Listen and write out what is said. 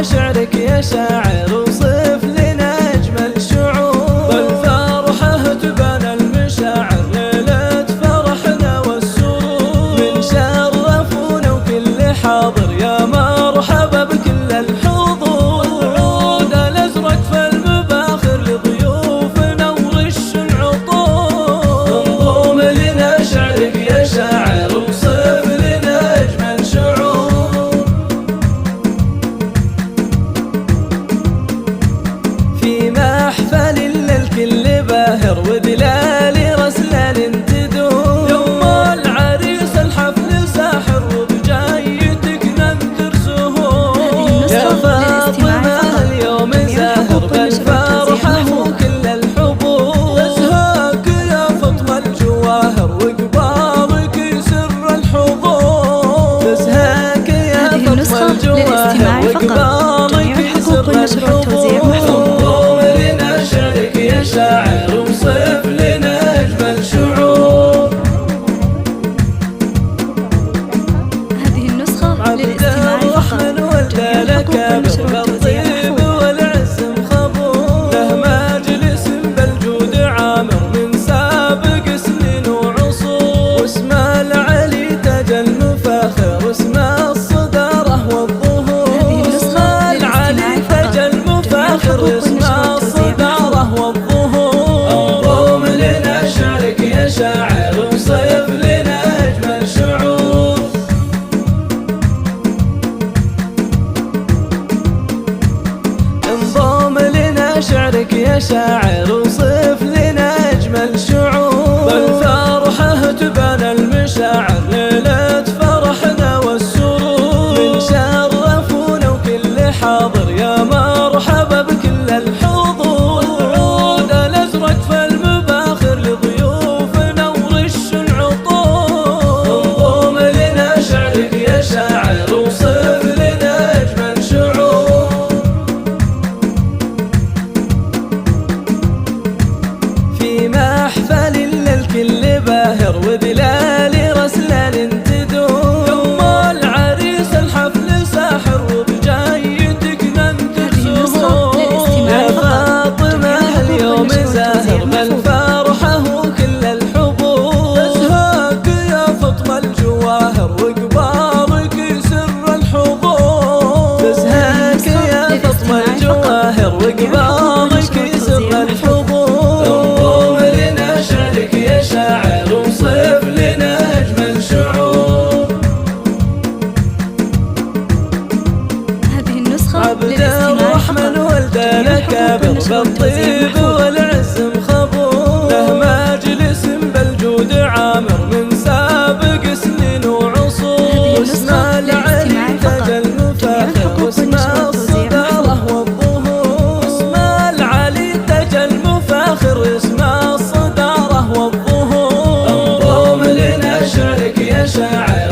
لنا شعرك يا شاعر وصف لنا أجمل شعور. بالفرحة تبان المشاعر ليلة فرحنا والسرور، من شرفونا وكل حاضر يا مرحبا بكل الحضور. العود الأزرق فالمباخر لضيوفنا ورش العطور. انظم لنا شعرك يا شاعر وصف لنا أجمل شعور. في محفل للكل باهر ودلال رسلان تدور، يوم العريس الحفل ساحر وبجايتك ننثر زهور. يا فاطمة اليوم زاهر بالفرحة وكل الحبور، تزهاك يا فاطمة الجواهر وقبالك سر الحضور. تزهاك يا فاطمة الجواهر وقبالك سر الحضور. يا شاعر وصف لنا أجمل شعور. هذه النسخة للاستماع فقط. الرحمن والكابر بالطيب والعز مخبور، له مجلس بالجود عامر من سابق سنين وعصور. واسم العلي تاج المفاخر واسم الصدارة والظهور. اسم العلي تاج المفاخر واسم الصدارة والظهور. انظم لنا شعرك يا شاعر وصف لنا أجمل شعور. انظم لنا شعرك يا شاعر وصف لنا أجمل شعور. بالفرحة تبان المشاعر ليلة فرحنا والسرور، من شرفونا وكل حاضر يا مرحبا بكل الحضور. العود الأزرق فالمباخر لضيوفنا ورش العطور. انظم لنا شعرك يا شاعر وصف لنا أجمل شعور. في محفل للكل باهر ودلال رسلان تدور، يوم العريس الحفل ساحر وبجايتك ننثر زهور. يا فاطمة اليوم زاهر بالفرحة وكل الحبور، تزهاك يا فاطمة الجواهر وقبالك سر الحضور. تزهاك يا فاطمة الجواهر وقبالك سر الحضور. انظم لنا شعرك يا شاعر وصف لنا أجمل شعور. هذه النسخة عبد للاستماع الرحمن فقط. ولد الكابر بالطيب والعز مخبور، له مجلس بالجود عامر من سابق سنين وعصور. واسم العلي تاج المفاخر واسم الصدارة والظهور. اسم العلي تاج المفاخر واسم الصدارة والظهور. انظم لنا شعرك يا شاعر